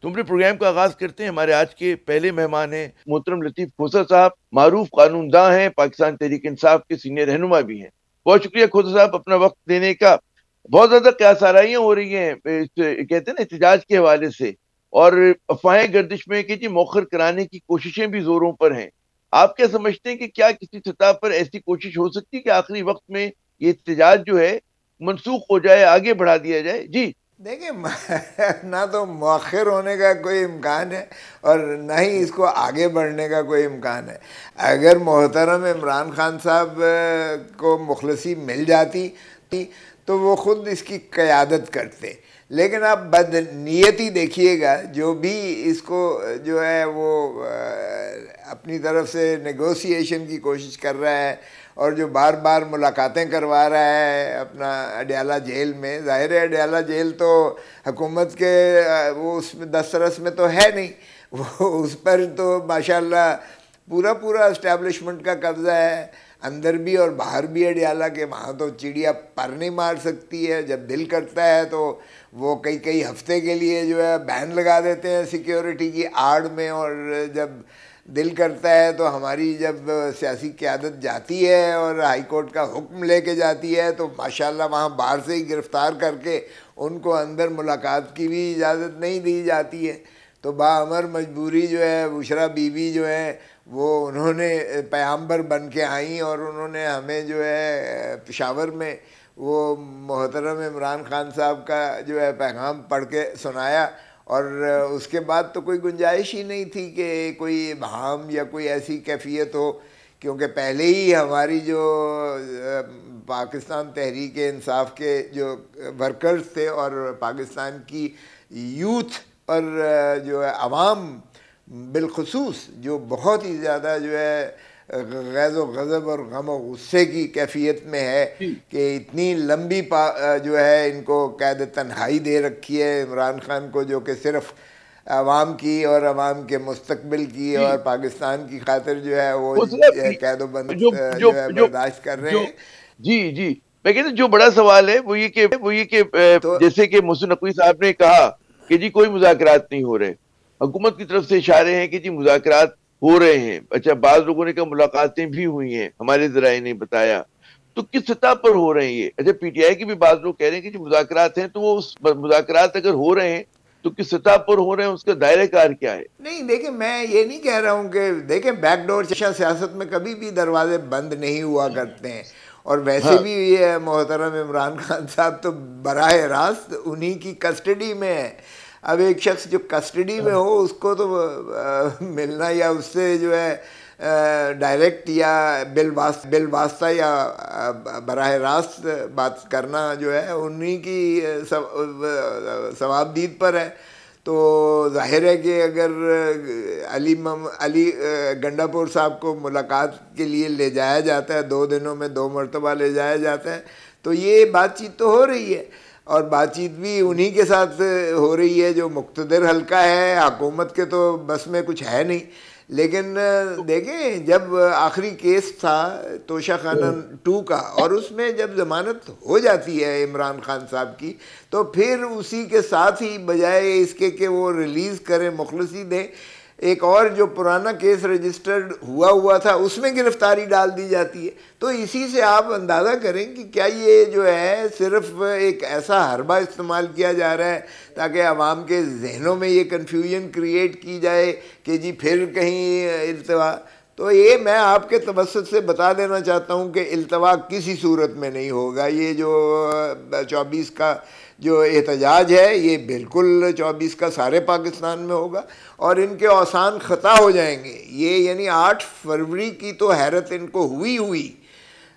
तो अपने प्रोग्राम का आगाज करते हैं। हमारे आज के पहले मेहमान हैं मोहतरम लतीफ़ खोसा साहब, मारूफ कानूनदा हैं, पाकिस्तान तहरीक इंसाफ के सीनियर रहनुमा भी हैं। बहुत शुक्रिया खोसा साहब अपना वक्त देने का। बहुत ज्यादा क़यास आराइयां हो रही हैं कहते हैं ना एहतजाज के हवाले से, और अफवाहें गर्दिश में कि जी मौखर कराने की कोशिशें भी जोरों पर हैं। आप क्या समझते हैं कि क्या किसी सतह पर ऐसी कोशिश हो सकती है कि आखिरी वक्त में ये एहतजाज जो है मनसूख हो जाए, आगे बढ़ा दिया जाए? जी। देखिए ना तो मौखर होने का कोई इम्कान है और ना ही इसको आगे बढ़ने का कोई इम्कान है। अगर मोहतरम इमरान खान साहब को मुखलसी मिल जाती तो वो ख़ुद इसकी क़यादत करते, लेकिन आप बदनीयती देखिएगा, जो भी इसको जो है वो अपनी तरफ से नेगोशिएशन की कोशिश कर रहा है और जो बार बार मुलाकातें करवा रहा है अपना अडयाला जेल में। ज़ाहिर है अडयाला जेल तो हुकूमत के वो उसमें दस्तरस में तो है नहीं, वो उस पर तो माशाल्लाह पूरा पूरा इस्टेब्लिशमेंट का कब्ज़ा है, अंदर भी और बाहर भी अडयाला के। वहाँ तो चिड़िया पर नहीं मार सकती है, जब दिल करता है तो वो कई कई हफ्ते के लिए जो है बैन लगा देते हैं सिक्योरिटी की आड़ में, और जब दिल करता है तो हमारी जब सियासी क़यादत जाती है और हाई कोर्ट का हुक्म लेके जाती है तो माशाल्लाह वहाँ बाहर से ही गिरफ़्तार करके उनको अंदर मुलाकात की भी इजाज़त नहीं दी जाती है। तो बाअमर मजबूरी जो है बुशरा बीवी जो है वो उन्होंने पैगंबर बन के आई और उन्होंने हमें जो है पेशावर में वो मोहतरम इमरान खान साहब का जो है पैगाम पढ़ के सुनाया, और उसके बाद तो कोई गुंजाइश ही नहीं थी कि कोई इबहम या कोई ऐसी कैफियत हो, क्योंकि पहले ही हमारी जो पाकिस्तान तहरीक इंसाफ के जो वर्कर्स थे और पाकिस्तान की यूथ और जो है अवाम बिलखुसूस जो बहुत ही ज़्यादा जो है गैज़ व गज़ब और गम और गुस्से की कैफियत में है कि इतनी लंबी जो है इनको कैद तन्हाई दे रखी है इमरान खान को, जो कि सिर्फ अवाम की और अवाम के मुस्तकबिल की और पाकिस्तान की खातिर जो है वो कैदोबंद जो है बर्दाश्त कर रहे हैं। जी जी, मैं कहता जो बड़ा सवाल है वो ये कि तो जैसे कि मोहसिन नकवी साहब ने कहा कि जी कोई मुज़ाकरात नहीं हो रहे, हुकूमत की तरफ से इशारे हैं कि जी मुज़ाकरात हो रहे हैं। अच्छा, बाज़ लोगों ने कहा मुलाकातें भी हुई हैं, हमारे ज़राए ने बताया। तो किस सतह पर हो रहे हैं ये? अच्छा, पीटीआई के भी बाज़ लोग कह रहे हैं कि जी मुज़ाकरात हैं, तो वो उस मुज़ाकरात अगर हो रहे हैं तो किस सतह पर हो रहे हैं, उसका दायरे-कार क्या है? नहीं देखिए, मैं ये नहीं कह रहा हूँ कि देखें बैकडोर सियासत में कभी भी दरवाजे बंद नहीं हुआ करते हैं, और वैसे हाँ। भी ये मोहतरम इमरान खान साहब तो बराह रास्त उन्हीं की कस्टडी में है। अब एक शख्स जो कस्टडी में हो उसको तो मिलना या उससे जो है डायरेक्ट या बिल वास्ता या बराह रास्त बात करना जो है उन्हीं की सवाबदीद पर है। तो जाहिर है कि अगर अली गंडापुर साहब को मुलाकात के लिए ले जाया जाता है, 2 दिनों में 2 मरतबा ले जाया जाता है, तो ये बातचीत तो हो रही है, और बातचीत भी उन्हीं के साथ हो रही है जो मुक़्तदर हल्का है, हुकूमत के तो बस में कुछ है नहीं। लेकिन देखें, जब आखिरी केस था तोशा खाना 2 का, और उसमें जब ज़मानत हो जाती है इमरान खान साहब की, तो फिर उसी के साथ ही बजाय इसके कि वो रिलीज़ करें, मुखलसी दें, एक और जो पुराना केस रजिस्टर्ड हुआ था उसमें गिरफ्तारी डाल दी जाती है। तो इसी से आप अंदाज़ा करें कि क्या ये जो है सिर्फ एक ऐसा हरबा इस्तेमाल किया जा रहा है ताकि आवाम के जहनों में ये कन्फ्यूजन क्रिएट की जाए कि जी फिर कहीं इल्तवा। तो ये मैं आपके तवस्सुत से बता देना चाहता हूँ कि इल्तवा किसी सूरत में नहीं होगा। ये जो 24 का जो एहतजाज है ये बिल्कुल 24 का सारे पाकिस्तान में होगा, और इनके औसान ख़ता हो जाएंगे। ये यानी 8 फरवरी की तो हैरत इनको हुई,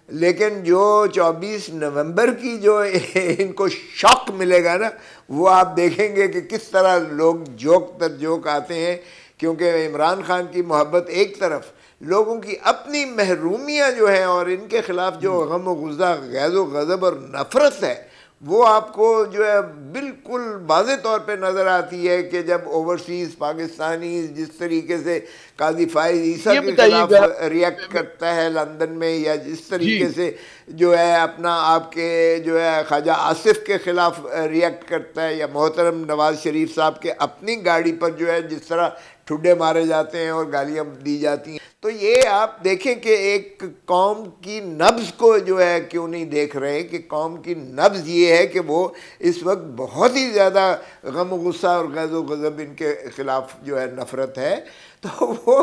लेकिन जो 24 नवंबर की जो इनको शॉक मिलेगा ना, वो आप देखेंगे कि किस तरह लोग जोक तर जोक आते हैं। क्योंकि इमरान खान की मोहब्बत एक तरफ, लोगों की अपनी महरूमियाँ जो हैं और इनके ख़िलाफ़ जो गम व गुज़ा, गैज़ व गज़ब और नफ़रत है, वो आपको जो है बिल्कुल वाज़े तौर पे नज़र आती है कि जब ओवरसीज़ पाकिस्तानी जिस तरीके से काजी फाइज ईसा ये के खिलाफ बताइएगा। रिएक्ट करता है लंदन में, या जिस जी। तरीके से जो है अपना आपके जो है ख्वाजा आसिफ के ख़िलाफ़ रिएक्ट करता है, या मोहतरम नवाज़ शरीफ साहब के अपनी गाड़ी पर जो है जिस तरह ठुड्डे मारे जाते हैं और गालियाँ दी जाती हैं। तो ये आप देखें कि एक कौम की नब्ज़ को जो है क्यों नहीं देख रहे कि कौम की नब्ज़ ये है कि वो इस वक्त बहुत ही ज़्यादा गम गुस्सा और गज़ो गज़ब इनके ख़िलाफ़ जो है नफ़रत है। तो वो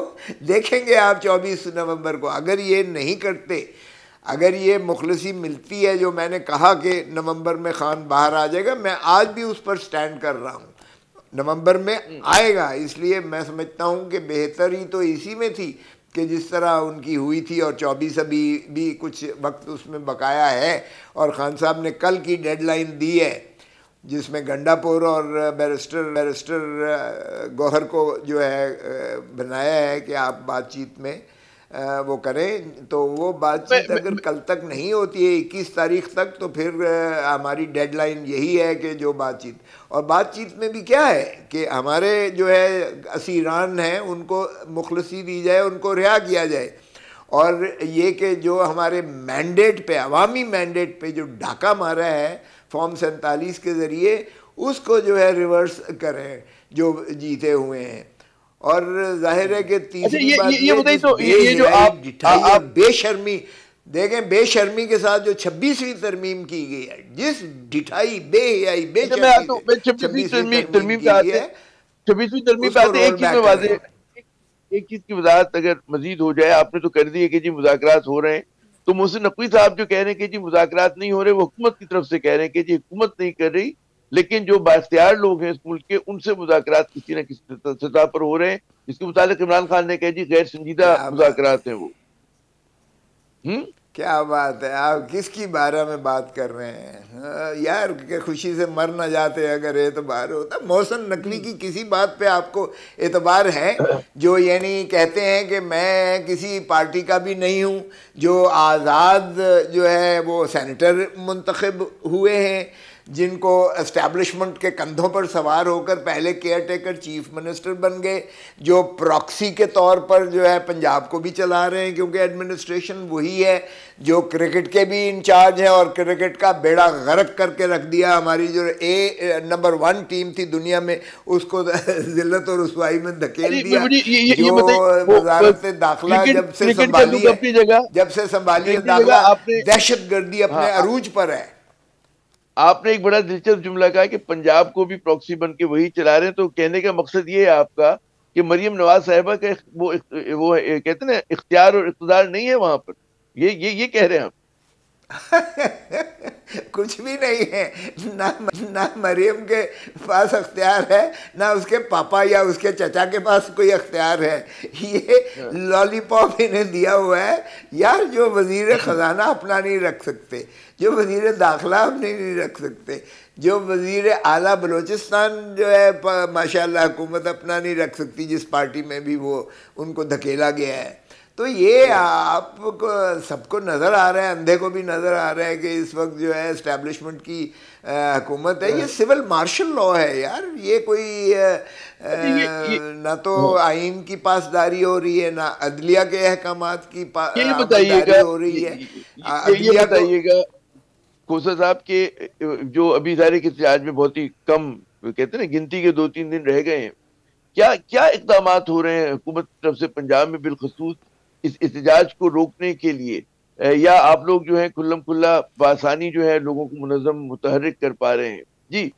देखेंगे आप 24 नवंबर को, अगर ये नहीं करते, अगर ये मुखलसी मिलती है जो मैंने कहा कि नवंबर में खान बाहर आ जाएगा, मैं आज भी उस पर स्टैंड कर रहा हूँ, नवंबर में आएगा। इसलिए मैं समझता हूँ कि बेहतरी तो इसी में थी कि जिस तरह उनकी हुई थी, और 24 अभी भी कुछ वक्त उसमें बकाया है, और खान साहब ने कल की डेडलाइन दी है जिसमें गंडापुर और बैरिस्टर गौहर को जो है बनाया है कि आप बातचीत में वो करें। तो वो बातचीत अगर कल तक नहीं होती है 21 तारीख तक, तो फिर हमारी डेडलाइन यही है कि जो बातचीत, और बातचीत में भी क्या है कि हमारे जो है असीरान हैं उनको मुखलसी दी जाए, उनको रिहा किया जाए, और ये कि जो हमारे मैंडेट पे, अवामी मैंडेट पे जो डाका मारा है फॉर्म 47 के ज़रिए, उसको जो है रिवर्स करें जो जीते हुए हैं। और जाहिर है कि तीसरी बात ये बताइए, तो ये जो आप बेशर्मी देखें, बेशर्मी के साथ जो 26वीं तरमीम की गई है, जिस ढिठाई बेहयाई बेशर्मी से 26वीं तरमीम की गई है, 26वीं तरमीम पे उसको आते, रोल बैक करें। एक चीज की वजाहत अगर मजीद हो जाए, आपने तो कर दी है कि जी मुज़ाकरात हो रहे हैं, तो मोहसिन नकवी साहब जो कह रहे हैं कि जी मुज़ाकरात नहीं हो रहे, वो हुकूमत की तरफ से कह रहे हैं कि जी हुकूमत नहीं कर रही, लेकिन जो बाइख्तियार लोग हैं इस मुल्क के, उनसे मुज़ाकरात किसी न किसी सतह पर हो रहे हैं, जिसके मुताबिक इमरान खान ने कहा जी गैर संजीदा क्या बात है, मुज़ाकरात हैं वो। क्या बात है, आप किसकी बारे में बात कर रहे हैं? यार के खुशी से मर ना जाते अगर एतबार होता। मोहसिन नकवी की किसी बात पे आपको एतबार है? जो यानी कहते हैं कि मैं किसी पार्टी का भी नहीं हूँ, जो आज़ाद जो है वो सेनेटर मुंतखब हुए हैं, जिनको एस्टैब्लिशमेंट के कंधों पर सवार होकर पहले केयर टेकर चीफ मिनिस्टर बन गए, जो प्रॉक्सी के तौर पर जो है पंजाब को भी चला रहे हैं क्योंकि एडमिनिस्ट्रेशन वही है, जो क्रिकेट के भी इंचार्ज हैं और क्रिकेट का बेड़ा गर्क करके रख दिया। हमारी जो नंबर 1 टीम थी दुनिया में, उसको जिल्लत और रुसवाई में धकेल दिया। जो वजारत दाखिला जब से संभाली है दाखिला दहशत गर्दी अपने अरूज पर है। आपने एक बड़ा दिलचस्प जुमला कहा कि पंजाब को भी प्रॉक्सी बन के वही चला रहे हैं, तो कहने का मकसद ये है आपका कि मरियम नवाज साहिबा का वो कहते हैं ना, इख्तियार और इक़्तिदार नहीं है वहां पर, ये कह रहे हैं हम? कुछ भी नहीं है, ना मरियम के पास अख्तियार है, ना उसके पापा या उसके चचा के पास कोई अख्तियार है। ये लॉलीपॉप इन्हें दिया हुआ है यार। जो वजीर ख़जाना अपना नहीं रख सकते, जो वजीर दाखिला अपने नहीं रख सकते, जो वजीर आला बलोचिस्तान जो है माशाल्लाह हुकूमत अपना नहीं रख सकती, जिस पार्टी में भी वो उनको धकेला गया है। तो ये आपको सबको नज़र आ रहा है, अंधे को भी नज़र आ रहा है कि इस वक्त जो है इस्टेब्लिशमेंट की हुकूमत है। ये सिविल मार्शल लॉ है यार, ये कोई ना तो आइन की पासदारी हो रही है, ना अदलिया के अहकामात की पासदारी हो रही है। ये बताइएगा खोसा साहब के जो अभी इदारे के इhtजाज में बहुत ही कम, कहते हैं ना, गिनती के 2-3 दिन रह गए हैं, क्या क्या इक़दाम हो रहे हैं हुकूमत की तरफ से पंजाब में बिलखसूस इस एहतजाज को रोकने के लिए, या आप लोग जो है खुल्लम खुल्ला बासानी जो है लोगों को मुनज़्ज़म मुतहर्रिक कर पा रहे हैं? जी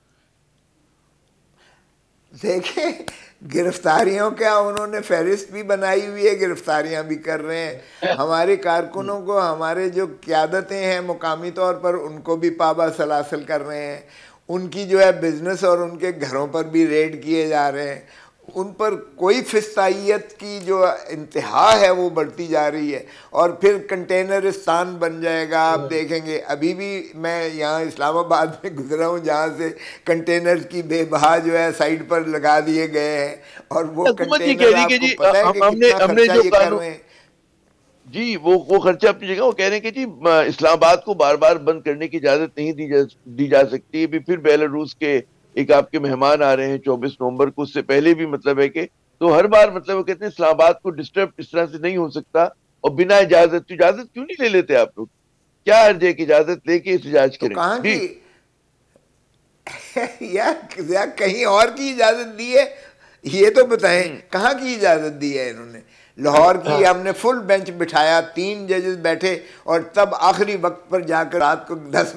देखें, गिरफ्तारियों का उन्होंने फहरिस्त भी बनाई हुई है, गिरफ्तारियां भी कर रहे हैं। हमारे कारकुनों को, हमारे जो क़यादतें हैं मुकामी तौर पर, उनको भी पाबा सलासल कर रहे हैं। उनकी जो है बिजनेस और उनके घरों पर भी रेड किए जा रहे हैं। उन पर कोई फिस्ताइत की जो इंतहा है वो बढ़ती जा रही है, और फिर कंटेनरिस्तान बन जाएगा। आप देखेंगे, अभी भी मैं यहाँ इस्लामाबाद में गुजरा हूँ जहाँ से कंटेनर की बेबहा जो है साइड पर लगा दिए गए हैं, और वो कंटेनर आपको पता है कि कितना खर्चा ये कर रहे हैं। जी वो खर्चा अपनी जगह। वो कह रहे हैं कि जी इस्लामाबाद को बार बार बंद करने की इजाजत नहीं दी जा सकती। अभी फिर बेलारूस के एक आपके मेहमान आ रहे हैं 24 नवंबर को, उससे पहले भी मतलब है कि तो हर बार मतलब वो कहते हैं इस्लामाबाद को डिस्टर्ब इस तरह से नहीं हो सकता। और बिना इजाजत, तो इजाजत क्यों नहीं ले लेते आप लोग? क्या अर्ज है कि इजाजत लेके एहतजाज तो करें कहाँ जी। की या कहीं और की इजाजत दी है? ये तो बताएं, हम्म। कहाँ की इजाजत दी है इन्होंने? लाहौर की हाँ। हमने फुल बेंच बिठाया, 3 जजेस बैठे, और तब आखिरी वक्त पर जाकर रात को 10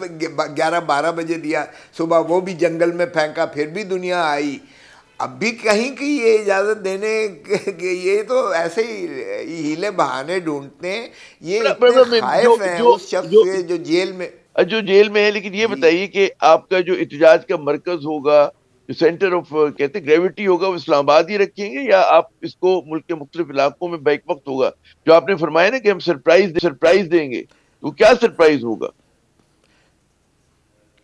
11 12 बजे दिया, सुबह वो भी जंगल में फेंका, फिर भी दुनिया आई। अब भी कहीं की ये इजाज़त देने के ये तो ऐसे ही हीले बहाने ढूंढते हैं। ये इतने जो खाइफ हैं जो उस शख्स जो से जो जेल में। जो जेल में है। लेकिन ये जी। बताइए कि आपका जो इhtजाज का मरकज होगा, जो सेंटर ऑफ कहते हैं ग्रेविटी होगा, वो इस्लामाबाद ही रखेंगे, या आप इसको मुल्क के मुख्तलिफ इलाकों में बैक वक्त होगा? जो आपने फरमाया ना कि हम सरप्राइज देंगे, तो क्या सरप्राइज होगा?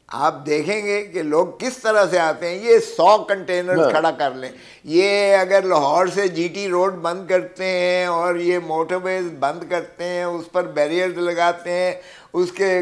आप देखेंगे कि लोग किस तरह से आते हैं। ये 100 कंटेनर्स हाँ। खड़ा कर लें, ये अगर लाहौर से जीटी रोड बंद करते हैं और ये मोटरवेज बंद करते हैं, उस पर बैरियर्स लगाते हैं, उसके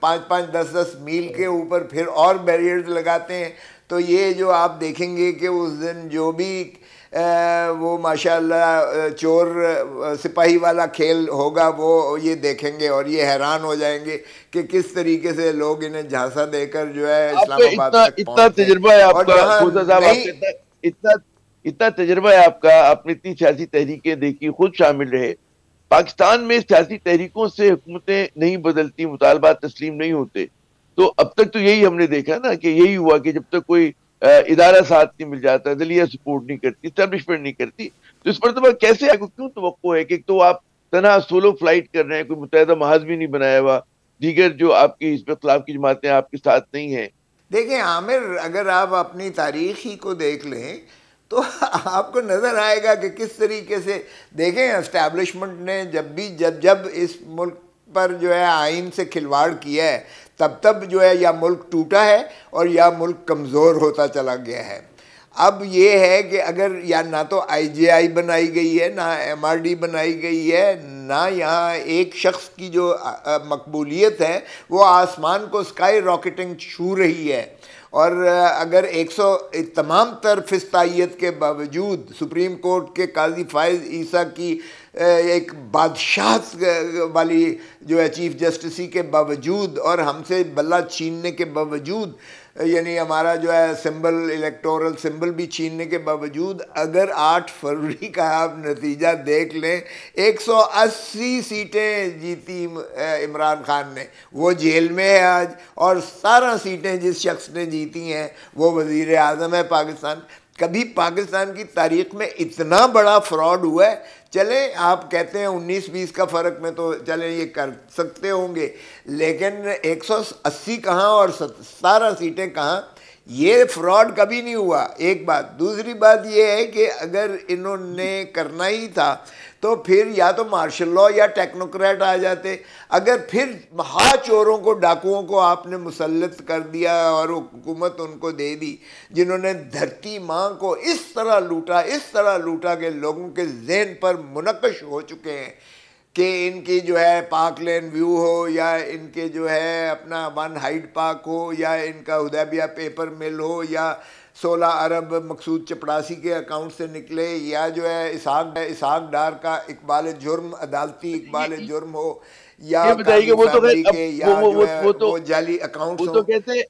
5 5 10 10 मील के ऊपर फिर और बैरियर्स लगाते हैं, तो ये जो आप देखेंगे कि उस दिन जो भी वो माशाल्लाह चोर सिपाही वाला खेल होगा, वो ये देखेंगे और ये हैरान हो जाएंगे कि किस तरीके से लोग इन्हें झांसा देकर जो है आपका इस्लामाबाद इतना तक इतना पहुंचते हैं। तजुर्बा है और आपका जहां खोसा साहब, नहीं, आपका इतना इतना इतना तजुर्बा है आपका, आपने इतनी सियासी तहरीकें देखी, खुद शामिल रहे। पाकिस्तान में सियासी तहरीकों से हुकूमतें नहीं बदलती, मुतालबात तस्लीम नहीं होते। तो अब तक तो यही हमने देखा ना कि यही हुआ कि जब तक कोई इदारा साथ नहीं मिल जाता, दलिया सपोर्ट नहीं करती, स्टैब्लिशमेंट नहीं करती, तो इस मरतबा कैसे आपको क्यों तो है कि एक तो आप तनहा सोलो फ्लाइट कर रहे हैं, कोई मुतहदा महाज भी नहीं बनाया हुआ, दीगर जो आपकी हिज़्ब खिलाफ की जमातें आपके साथ नहीं है। देखें आमिर, अगर आप अपनी तारीख ही को देख लें तो आपको नज़र आएगा कि किस तरीके से, देखें एस्टैब्लिशमेंट ने जब भी जब जब इस मुल्क पर जो है आइन से खिलवाड़ किया है, तब तब जो है या मुल्क टूटा है और या मुल्क कमज़ोर होता चला गया है। अब ये है कि अगर या ना तो आईजेआई बनाई गई है, ना एमआरडी बनाई गई है, ना यहाँ एक शख्स की जो मकबूलियत है वो आसमान को स्काई रॉकेटिंग छू रही है। और अगर 100 तमाम तर फिस्तायत के बावजूद सुप्रीम कोर्ट के काजी फायज ईसा की एक बादशाह वाली जो है चीफ जस्टिस के बावजूद और हमसे बल्ला छीनने के बावजूद, यानी हमारा जो है सिंबल, इलेक्टोरल सिंबल भी छीनने के बावजूद, अगर 8 फरवरी का आप नतीजा देख लें, 180 सीटें जीती इमरान खान ने, वो जेल में है आज, और 17 सीटें जिस शख्स ने जीती हैं वो वज़ीर आज़म है पाकिस्तान। कभी पाकिस्तान की तारीख में इतना बड़ा फ्रॉड हुआ है? चले आप कहते हैं 19-20 का फ़र्क में तो चले ये कर सकते होंगे, लेकिन 180 कहाँ और 17 सीटें कहाँ, ये फ्रॉड कभी नहीं हुआ। एक बात। दूसरी बात ये है कि अगर इन्होंने करना ही था तो फिर या तो मार्शल लॉ या टेक्नोक्रेट आ जाते। अगर फिर महा चोरों को, डाकुओं को आपने मुसल्लत कर दिया और हुकूमत उनको दे दी, जिन्होंने धरती माँ को इस तरह लूटा कि लोगों के जहन पर मुनक़श हो चुके हैं कि इनकी जो है पाक लेन व्यू हो, या इनके जो है अपना वन हाइड पार्क हो, या इनका हुदैबिया पेपर मिल हो, या 16 अरब मकसूद चपड़ासी के अकाउंट से निकले, या जो है इसहाक डार का इकबाल जुर्म, अदालती इकबाल ये जुर्म हो, या ये बताइए कि काजी वो तो फैमिली खैर अब के, या जो है वो तो वो जाली अकाउंट्स वो हों। तो कहते हैं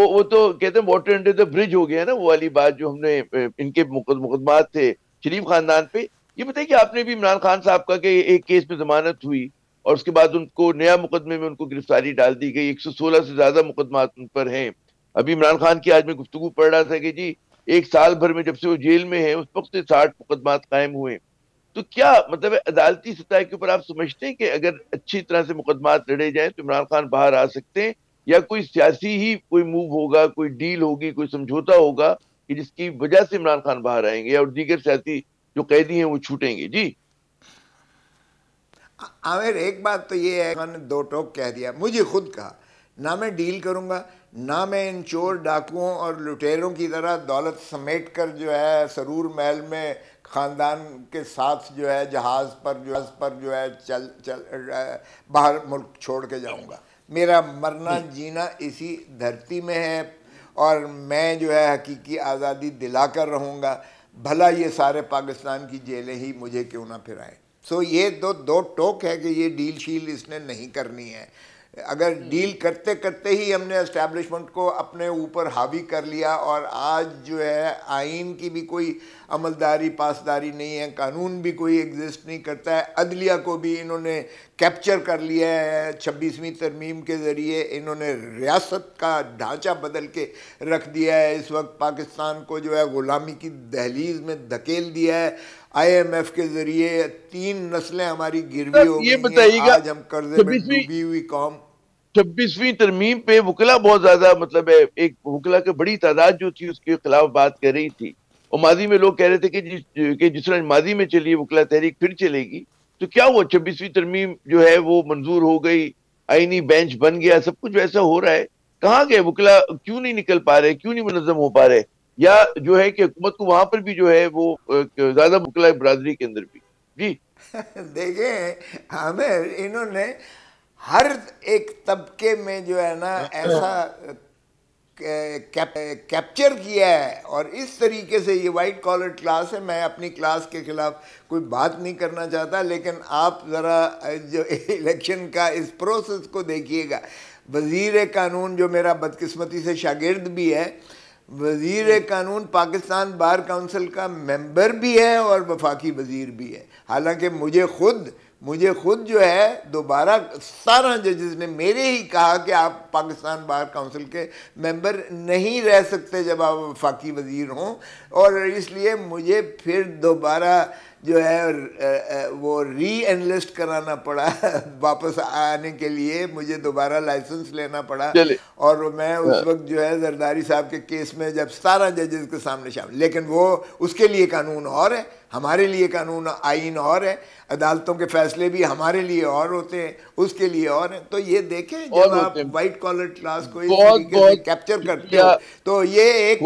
वो तो कहते हैं वाटर अंडर द ब्रिज हो गया ना, वो वाली बात जो हमने इनके मुकदमात थे शरीफ खानदान पे। ये बताइए कि आपने भी इमरान खान साहब का कि एक केस में जमानत हुई और उसके बाद उनको नया मुकदमे में उनको गिरफ्तारी डाल दी गई, 116 से ज्यादा मुकदमात उन पर हैं। अभी इमरान खान की आज मैं गुफ्तगू पढ़ रहा था कि जी एक साल भर में जब से वो जेल में है उस वक्त से 60 मुकदमात कायम हुए। तो क्या मतलब है, अदालती सतह के ऊपर आप समझते हैं कि अगर अच्छी तरह से मुकदमात लड़े जाएं तो इमरान खान बाहर आ सकते हैं, या कोई सियासी ही कोई मूव होगा, कोई डील होगी, कोई समझौता होगा कि जिसकी वजह से इमरान खान बाहर आएंगे और दीगर सियासी जो कैदी हैं वो छूटेंगे? जी। आमिर, एक बात तो ये है, मैंने दो टोक कह दिया, मुझे खुद कहा ना मैं डील करूंगा, ना मैं इन चोर डाकुओं और लुटेरों की तरह दौलत समेट कर जो है सरूर महल में ख़ानदान के साथ जो है जहाज़ पर जो है चल चल बाहर मुल्क छोड़ के जाऊंगा। मेरा मरना जीना इसी धरती में है और मैं जो है हकीकी आज़ादी दिला कर रहूँगा, भला ये सारे पाकिस्तान की जेलें ही मुझे क्यों ना फिराएं। सो ये दो टोक है कि ये डील शील इसने नहीं करनी है। अगर डील करते करते ही हमने एस्टैब्लिशमेंट को अपने ऊपर हावी कर लिया और आज जो है आइन की भी कोई अमलदारी पासदारी नहीं है, कानून भी कोई एग्जिस्ट नहीं करता है, अदलिया को भी इन्होंने कैप्चर कर लिया है। 26वीं तरमीम के ज़रिए इन्होंने रियासत का ढांचा बदल के रख दिया है। इस वक्त पाकिस्तान को जो है ग़ुलामी की दहलीज में धकेल दिया है। IMF के ज़रिए 3 नस्लें हमारी गिरवी हो गई हैं। आज हम कर्जे में डूबी हुई कौम। 26वीं तरमीम पे वकला बहुत ज्यादा मतलब है, एक वकला की बड़ी तादाद जो थी उसके खिलाफ बात कर रही थी। और माजी में लोग कह रहे थे कि जिस तरह माजी में चली वकला तहरीक फिर चलेगी। तो क्या हुआ, 26वीं तरमीम जो है वो मंजूर हो गई, आईनी बेंच बन गया, सब कुछ वैसा हो रहा है। कहाँ गए वकला, क्यों नहीं निकल पा रहे, क्यों नहीं मुनज़्ज़म हो पा रहे? या जो है कि हुकूमत को वहां पर भी जो है वो ज्यादा वकला बरादरी के अंदर भी जी देखें हमें इन्होंने हर एक तबके में जो है ना ऐसा कैप्चर किया है और इस तरीके से ये वाइट कॉलर क्लास है। मैं अपनी क्लास के खिलाफ कोई बात नहीं करना चाहता, लेकिन आप ज़रा जो इलेक्शन का इस प्रोसेस को देखिएगा। वज़ीर कानून जो मेरा बदकिस्मती से शागिर्द भी है, वज़ीर कानून पाकिस्तान बार काउंसिल का मेंबर भी है और वफाकी वज़ीर भी है। हालांकि मुझे खुद जो है दोबारा 17 जजेस ने मेरे ही कहा कि आप पाकिस्तान बार काउंसिल के मेंबर नहीं रह सकते जब आप वफाकी वज़ीर हों, और इसलिए मुझे फिर दोबारा जो है वो री एनलिस्ट कराना पड़ा। वापस आने के लिए मुझे दोबारा लाइसेंस लेना पड़ा और मैं उस वक्त जो है जरदारी साहब के केस में जब 17 जजेस के सामने शामिल, लेकिन वो उसके लिए कानून और है, हमारे लिए कानून आइन और है, अदालतों के फैसले भी हमारे लिए और होते हैं, उसके लिए और हैं। तो ये देखें जब आप वाइट कॉलर क्लास को इस तरीके से कैप्चर करते हो तो ये एक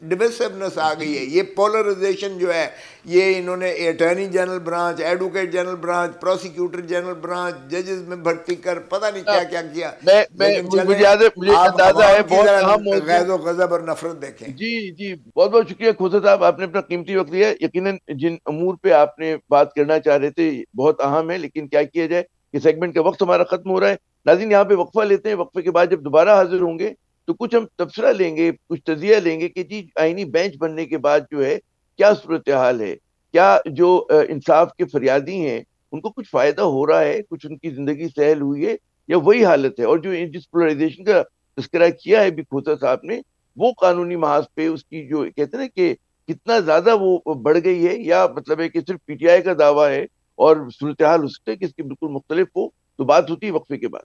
डिविसिवनेस आ गई है। ये पोलराइजेशन जो है ये इन्होंने attorney general branch, advocate general branch, prosecutor general branch, जजेस में भर्ती कर पता नहीं क्या क्या किया। गैज़ो गज़ब और नफरत देखें। जी बहुत बहुत शुक्रिया खोसा साहब, आपने अपना कीमती वक्त दिया। यकीनन जिन अमूर पे आपने बात करना चाह रहे थे बहुत अहम है, लेकिन क्या किया जाए कि सेगमेंट का वक्त हमारा खत्म हो रहा है। नाज़रीन यहाँ पे वक्फा लेते हैं, वक्फे के बाद जब दोबारा हाजिर होंगे तो कुछ हम तबसरा लेंगे, कुछ तजिया लेंगे कि जी आईनी बेंच बनने के बाद जो है क्या सूरत हाल है, क्या जो इंसाफ के फरियादी हैं उनको कुछ फायदा हो रहा है, कुछ उनकी जिंदगी सहल हुई है या वही हालत है। और जो जिस पोलराइजेशन का तस्करा किया है भी खोसा साहब ने, वो कानूनी महाज पे उसकी जो कहते हैं ना कि कितना ज्यादा वो बढ़ गई है, या मतलब है कि सिर्फ PTI का दावा है और सूरत हाल हो सकता है कि इसकी बिल्कुल मुख्तलिफ हो। तो बात होती है वक्फे के बाद।